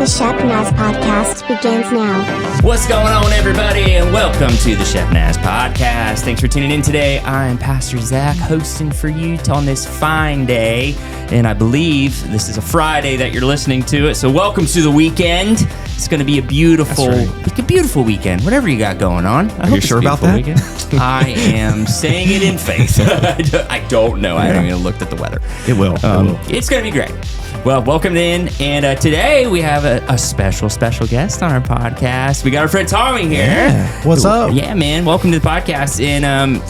The Shepnaz Podcast begins now. What's going on, everybody, and welcome to the Shepnaz Podcast. Thanks for tuning in today. I'm Pastor Zack, hosting for you on this fine day, and I believe this is a Friday that you're listening to it, so welcome to the weekend. It's going to be a beautiful weekend, whatever you got going on. Are you sure about that? I am saying it in faith. I don't know. I haven't even looked at the weather. It will. It's going to be great. Well, welcome in, and today we have a special guest on our podcast. We got our friend Tommy here. Yeah. What's up? Yeah, man. Welcome to the podcast, and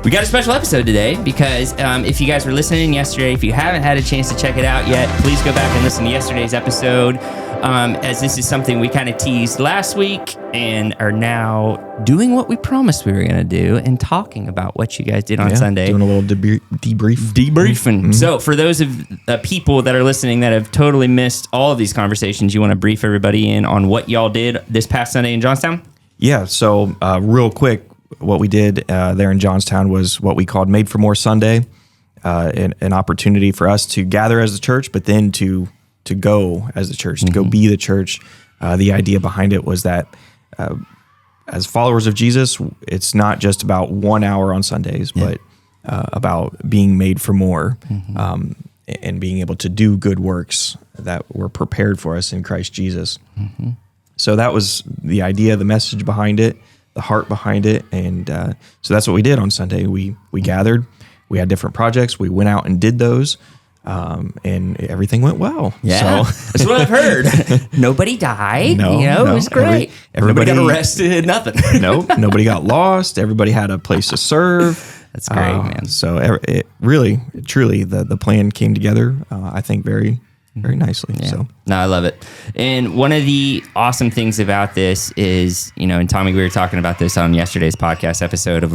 we got a special episode today because if you guys were listening yesterday, if you haven't had a chance to check it out yet, please go back and listen to yesterday's episode, as this is something we kind of teased last week and are now doing what we promised we were going to do and talking about what you guys did on Sunday. Doing a little debrief. Debriefing. Mm-hmm. So for those of people that are listening that have totally missed all of these conversations, you want to brief everybody in on what y'all did this past Sunday in Johnstown? Yeah, so real quick, what we did there in Johnstown was what we called Made for More Sunday, an opportunity for us to gather as a church, but then to go as a church, to go be the church. The idea behind it was that as followers of Jesus, it's not just about 1 hour on Sundays, but about being made for more and being able to do good works that were prepared for us in Christ Jesus. Mm-hmm. So that was the idea, the message behind it, the heart behind it. And so that's what we did on Sunday. We gathered, we had different projects, we went out and did those. And everything went well. Yeah, so. That's what I've heard. Nobody died. No, it was great. Everybody got arrested. Nothing. Nobody got lost. Everybody had a place to serve. That's great, man. So it really, truly, the plan came together. I think very nicely. Yeah. So no, I love it. And one of the awesome things about this is, and Tommy, we were talking about this on yesterday's podcast episode of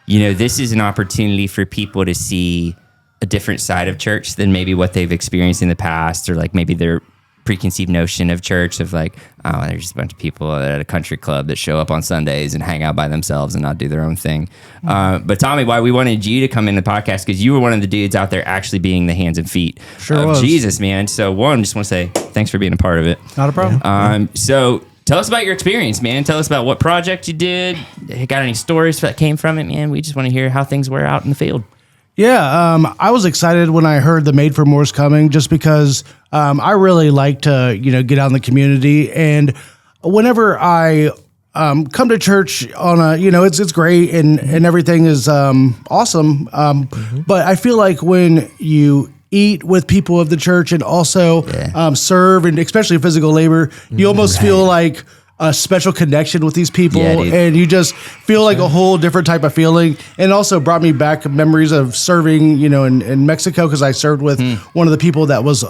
this is an opportunity for people to see a different side of church than maybe what they've experienced in the past, or maybe their preconceived notion of church of there's just a bunch of people at a country club that show up on Sundays and hang out by themselves and not do their own thing. But Tommy, why we wanted you to come in the podcast, because you were one of the dudes out there actually being the hands and feet of Jesus, man. So just want to say thanks for being a part of it. Not a problem. So tell us about your experience, man. Tell us about what project you did. Got any stories that came from it, man? We just want to hear how things were out in the field. Yeah, I was excited when I heard the Made for More's coming, just because I really like to, get out in the community. And whenever I come to church on it's great and everything is awesome. But I feel like when you eat with people of the church and also serve, and especially physical labor, you almost feel like a special connection with these people, and you just feel like a whole different type of feeling. And also brought me back memories of serving, in Mexico, because I served with one of the people that was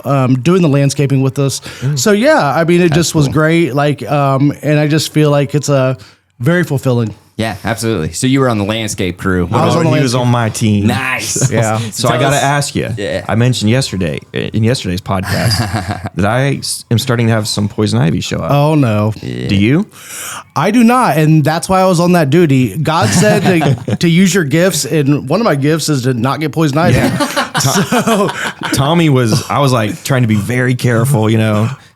doing the landscaping with us. So it just was great. And I just feel like it's a very fulfilling. Yeah, absolutely. So you were on the landscape crew. He was on my team. Nice. Yeah. So I got to ask you. Yeah. I mentioned in yesterday's podcast that I am starting to have some poison ivy show up. Oh no. Yeah. Do you? I do not, and that's why I was on that duty. God said to use your gifts, and one of my gifts is to not get poison ivy. Yeah. So Tommy I was trying to be very careful,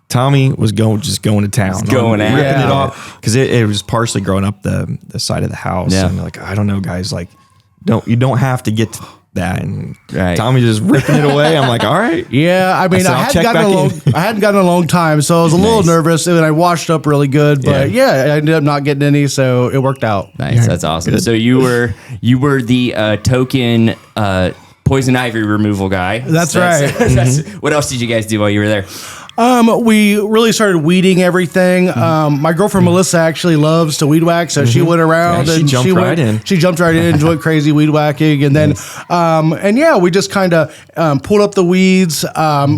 Tommy was going to town, ripping it off, because it was partially growing up the side of the house. Yeah. And I don't know, guys, you don't have to get to that. And right. Tommy just ripping it away. I'm all right. Yeah, I hadn't gotten a long time, so I was a little nervous, and I washed up really good. But I ended up not getting any, so it worked out. Nice, that's awesome. Good. So you were the token poison ivy removal guy. That's right. What else did you guys do while you were there? We really started weeding everything. My girlfriend Melissa actually loves to weed whack, so she went around and she jumped right in, went crazy weed whacking, and then we just kind of pulled up the weeds,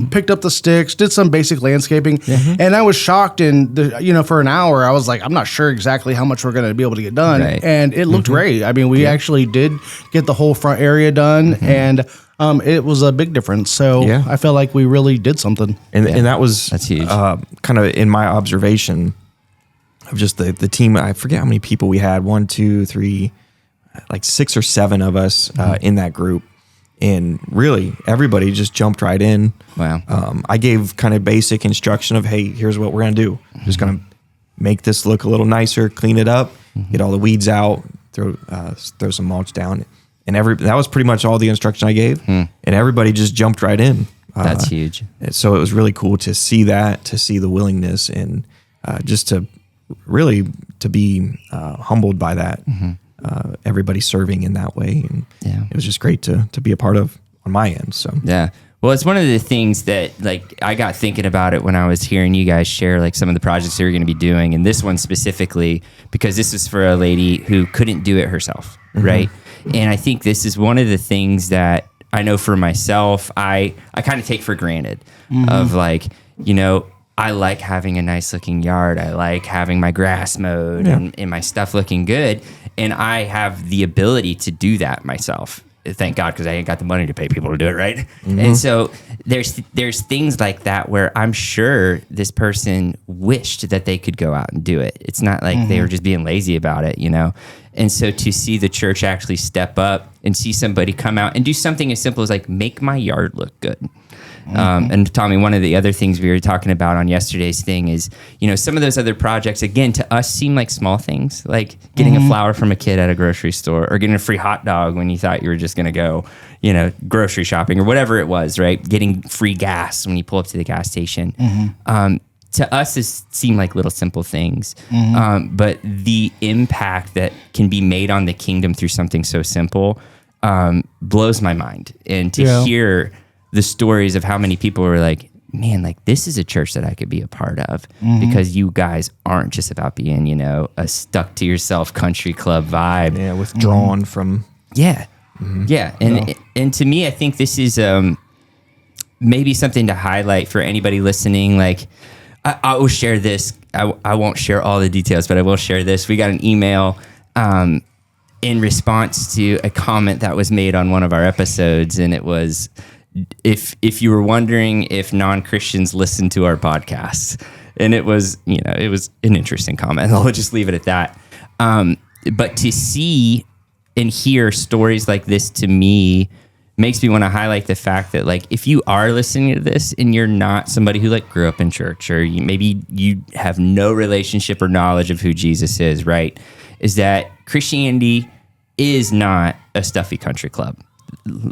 picked up the sticks, did some basic landscaping, and I was shocked. And for an hour, I was like, I'm not sure exactly how much we're going to be able to get done, and it looked great. I mean, we actually did get the whole front area done, and it was a big difference. So I felt like we really did something. And that's huge. Kind of in my observation of just the team. I forget how many people we had. 1, 2, 3, 6 or 7 of us in that group. And really, everybody just jumped right in. Wow. I gave kind of basic instruction of, hey, here's what we're going to do. Just going to make this look a little nicer, clean it up, get all the weeds out, throw some mulch down. And that was pretty much all the instruction I gave. And everybody just jumped right in. That's huge. So it was really cool to see that, to see the willingness, and just to really to be humbled by that. Everybody serving in that way, and it was just great to be a part of on my end. So well, it's one of the things that like I got thinking about it when I was hearing you guys share like some of the projects you're going to be doing, and this one specifically because this is for a lady who couldn't do it herself, right? And I think this is one of the things that I know for myself I kind of take for granted of like, you know, I like having a nice looking yard. I like having my grass mowed and my stuff looking good. And I have the ability to do that myself. Thank God, because I ain't got the money to pay people to do it, right? And so there's things like that where I'm sure this person wished that they could go out and do it. It's not like they were just being lazy about it, you know? And so to see the church actually step up and see somebody come out and do something as simple as like make my yard look good. And Tommy, one of the other things we were talking about on yesterday's thing is, you know, some of those other projects, again, to us seem like small things, like getting a flower from a kid at a grocery store or getting a free hot dog when you thought you were just going to go, you know, grocery shopping or whatever it was, right? Getting free gas when you pull up to the gas station. To us, this seem like little simple things, but the impact that can be made on the kingdom through something so simple blows my mind. And to hear the stories of how many people were like, man, like this is a church that I could be a part of because you guys aren't just about being, you know, a stuck to yourself country club vibe. Yeah, withdrawn from. Yeah. And to me, I think this is maybe something to highlight for anybody listening. Like I will share this. I won't share all the details, but I will share this. We got an email in response to a comment that was made on one of our episodes. And it was, if you were wondering if non-Christians listen to our podcasts, and it was, you know, it was an interesting comment. I'll just leave it at that. But to see and hear stories like this to me makes me want to highlight the fact that like, if you are listening to this and you're not somebody who like grew up in church, or maybe you have no relationship or knowledge of who Jesus is, right? Is that Christianity is not a stuffy country club.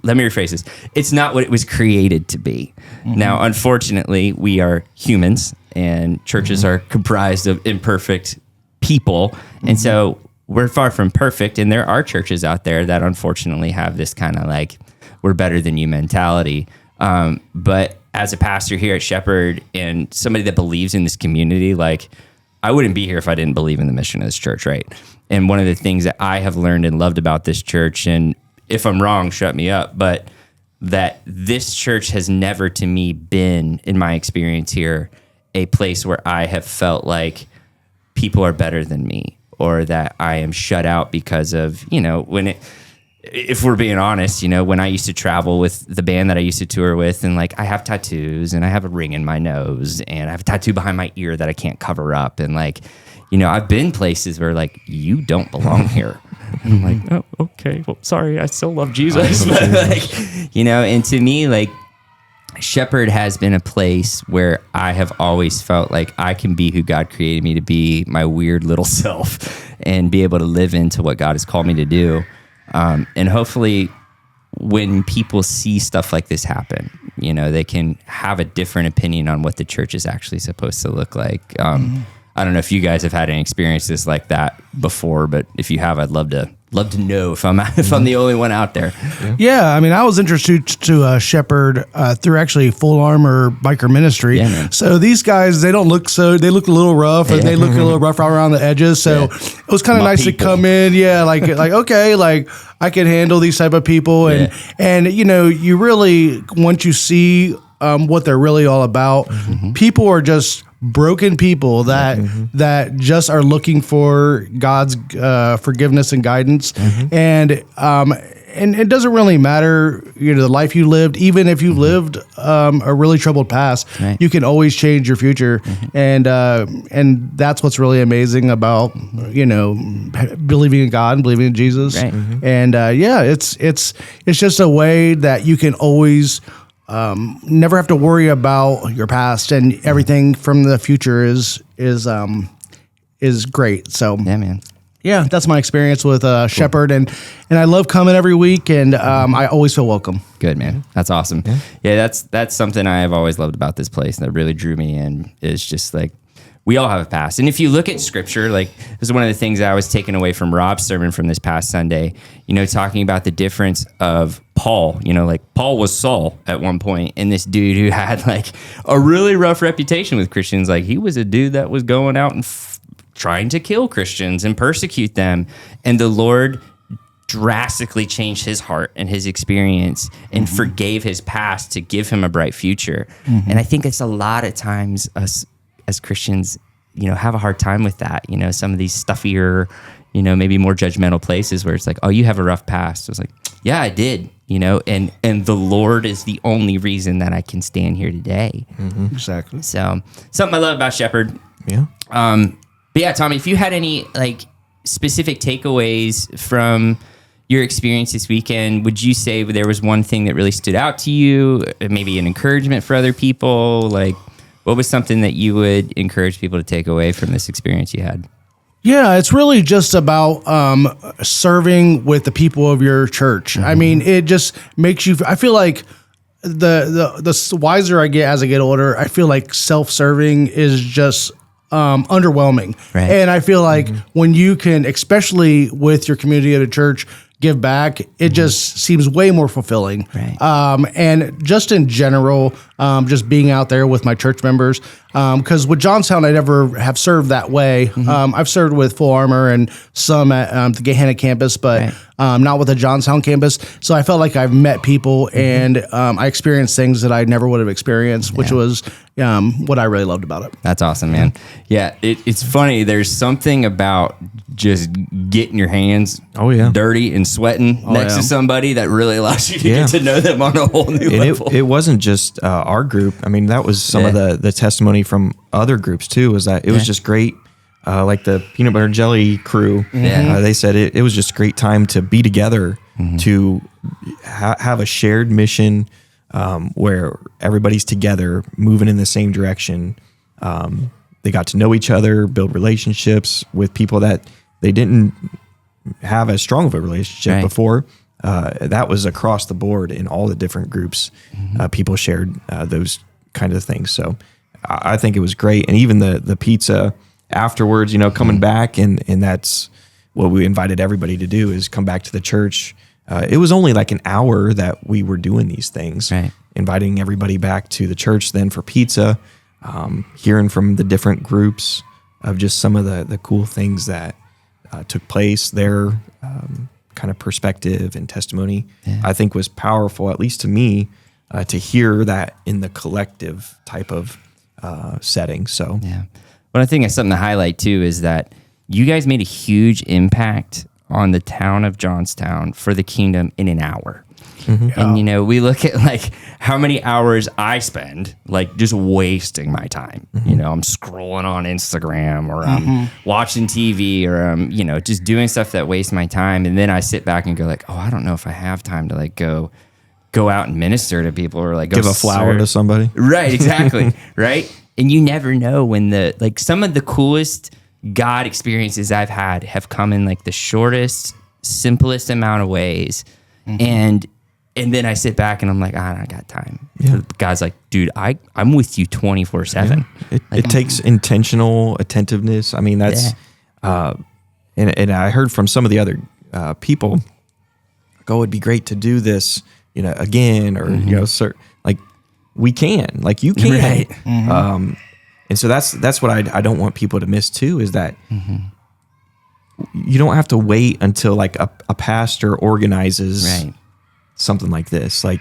Let me rephrase this. It's not what it was created to be. Now, unfortunately, we are humans and churches are comprised of imperfect people. And so we're far from perfect. And there are churches out there that unfortunately have this kind of like, we're better than you mentality. But as a pastor here at Shepherd and somebody that believes in this community, like I wouldn't be here if I didn't believe in the mission of this church, right? And one of the things that I have learned and loved about this church, and if I'm wrong, shut me up, but that this church has never to me been, in my experience here, a place where I have felt like people are better than me, or that I am shut out because of, you know, if we're being honest, you know, when I used to travel with the band that I used to tour with, and like I have tattoos and I have a ring in my nose and I have a tattoo behind my ear that I can't cover up. And like, you know, I've been places where like, you don't belong here. And I'm like, oh, okay, well, sorry, I still love Jesus. But like, you know, and to me, like, Shepherd has been a place where I have always felt like I can be who God created me to be, my weird little self, and be able to live into what God has called me to do. And hopefully when people see stuff like this happen, you know, they can have a different opinion on what the church is actually supposed to look like. I don't know if you guys have had any experiences like that before, but if you have, I'd love to know if I'm the only one out there. Yeah, I mean, I was introduced to Shepherd through actually Full Armor Biker Ministry. Yeah, man. So these guys, they look a little rough, and they look a little rough around the edges. So it was kind of nice to come in. Yeah, like okay, like I can handle these type of people, and you know, you really, once you see what they're really all about, people are just broken people that just are looking for God's forgiveness and guidance, and and it doesn't really matter, the life you lived. Even if you lived a really troubled past, Right. you can always change your future, and that's what's really amazing about believing in God and believing in Jesus. Right. And it's just a way that you can always never have to worry about your past, and everything from the future is great. So Yeah, man. yeah, that's my experience with Shepherd, and I love coming every week, and I always feel welcome. Good, man. That's awesome. Yeah, that's something I have always loved about this place that really drew me in, is just like, we all have a past. And if you look at scripture, like, this is one of the things I was taking away from Rob's sermon from this past Sunday, talking about the difference of Paul. Like, Paul was Saul at one point, and this dude who had like a really rough reputation with Christians, like, he was a dude that was going out and trying to kill Christians and persecute them. And the Lord drastically changed his heart and his experience and forgave his past to give him a bright future. And I think it's a lot of times us as Christians, have a hard time with that. Some of these stuffier, maybe more judgmental places where it's like, oh, you have a rough past. It's like, yeah, I did, and the Lord is the only reason that I can stand here today. Exactly. So something I love about Shepherd. Yeah. But yeah, Tommy, if you had any like specific takeaways from your experience this weekend, would you say there was one thing that really stood out to you? Maybe an encouragement for other people? Like, what was something that you would encourage people to take away from this experience you had? Yeah, it's really just about serving with the people of your church. I mean, it just makes you. I feel like the wiser I get as I get older, I feel like self-serving is just underwhelming. Right. And I feel like when you can, especially with your community at a church, give back, it just seems way more fulfilling. Right. And just in general, just being out there with my church members, because with Johnstown, I never have served that way. I've served with Full Armor and some at the Gahanna campus, but not with the Johnstown campus. So I felt like I've met people and I experienced things that I never would have experienced, which was what I really loved about it. That's awesome, man. Yeah, it's funny. There's something about just getting your hands dirty and sweating next to somebody that really allows you to get to know them on a whole new level. It wasn't just our group. I mean, that was some of the testimony from other groups too, was that it was just great. Like the peanut butter jelly crew, they said it was just a great time to be together, to have a shared mission where everybody's together, moving in the same direction. They got to know each other, build relationships with people that they didn't have as strong of a relationship before. That was across the board in all the different groups. People shared those kind of things. So I think it was great. And even the pizza afterwards, coming back, and that's what we invited everybody to do, is come back to the church. It was only like an hour that we were doing these things, inviting everybody back to the church then for pizza, hearing from the different groups of just some of the cool things that took place, their kind of perspective and testimony, I think was powerful, at least to me, to hear that in the collective type of setting. So, But I think it's something to highlight too is that you guys made a huge impact on the town of Johnstown for the kingdom in an hour. And, we look at like how many hours I spend like just wasting my time. I'm scrolling on Instagram, or I'm watching TV, or I'm, just doing stuff that wastes my time. And then I sit back and go like, oh, I don't know if I have time to like go out and minister to people, or like go give a flower to somebody. Right. Exactly. Right. And you never know when some of the coolest God experiences I've had have come in like the shortest, simplest amount of ways. And then I sit back and I'm like, I don't got time. God's like, dude, I'm with you 24/7. It takes intentional attentiveness. I mean, that's, and I heard from some of the other people, oh, it'd be great to do this, again, or, like we can, like you can. Right. And so that's what I don't want people to miss too, is that you don't have to wait until like a pastor organizes something like this. Like,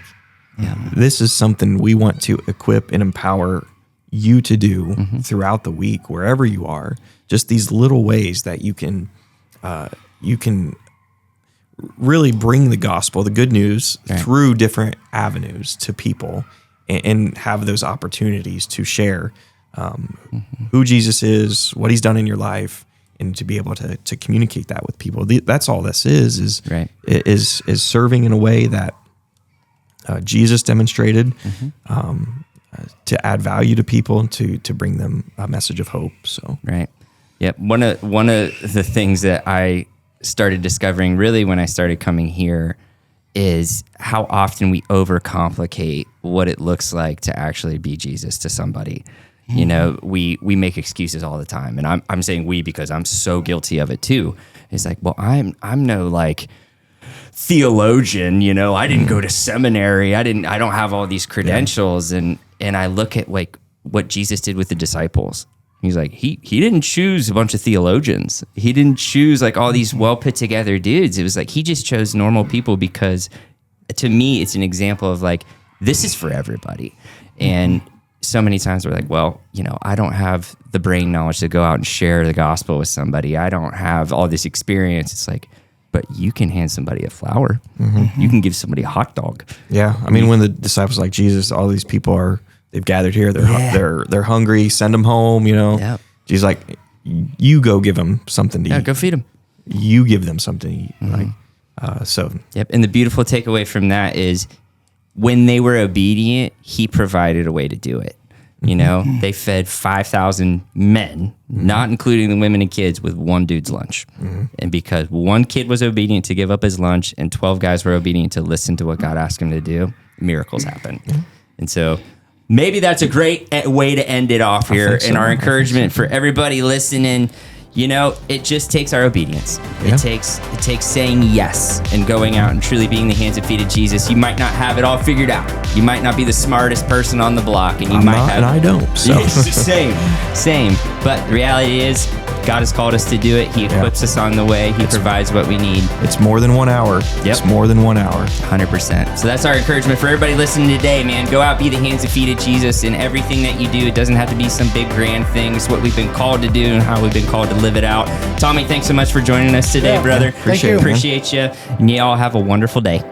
this is something we want to equip and empower you to do throughout the week, wherever you are. Just these little ways that you can really bring the gospel, the good news, through different avenues to people, and have those opportunities to share who Jesus is, what he's done in your life, and to be able to communicate that with people. That's all this is serving in a way that Jesus demonstrated, to add value to people and to bring them a message of hope. So Yep. One of the things that I started discovering really when I started coming here is how often we overcomplicate what it looks like to actually be Jesus to somebody. You know, we make excuses all the time, and I'm saying we because I'm so guilty of it too. It's like, well, I'm no like theologian, you know, I didn't go to seminary. I don't have all these credentials. And I look at like what Jesus did with the disciples. He's like, he didn't choose a bunch of theologians. He didn't choose like all these well put together dudes. It was like, he just chose normal people because to me, it's an example of like, this is for everybody. And so many times we're like, well, you know, I don't have the brain knowledge to go out and share the gospel with somebody. I don't have all this experience. It's like, but you can hand somebody a flower. You can give somebody a hot dog. Yeah. I mean, when the disciples like Jesus, all these people they've gathered here. They're hungry. Send them home. You know, Jesus like, you go give them something to eat. Go feed them. You give them something to eat. Yep. And the beautiful takeaway from that is when they were obedient, he provided a way to do it. You know, they fed 5,000 men, not including the women and kids, with one dude's lunch. And because one kid was obedient to give up his lunch and 12 guys were obedient to listen to what God asked him to do, miracles happen. And so maybe that's a great way to end it off here. And our encouragement for everybody listening, you know, it just takes our obedience. It takes saying yes and going out and truly being the hands and feet of Jesus. You might not have it all figured out. You might not be the smartest person on the block, and and I don't. So same. But the reality is, God has called us to do it. He equips us on the way. He provides what we need. It's more than 1 hour. It's more than 1 hour. 100%. So that's our encouragement for everybody listening today, man. Go out, be the hands and feet of Jesus in everything that you do. It doesn't have to be some big grand thing. It's what we've been called to do and how we've been called to live it out. Tommy, thanks so much for joining us today, brother. Appreciate you. And you all have a wonderful day.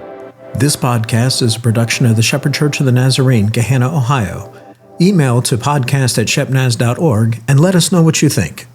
This podcast is a production of the Shepherd Church of the Nazarene, Gahanna, Ohio. Email to podcast@shepnaz.org and let us know what you think.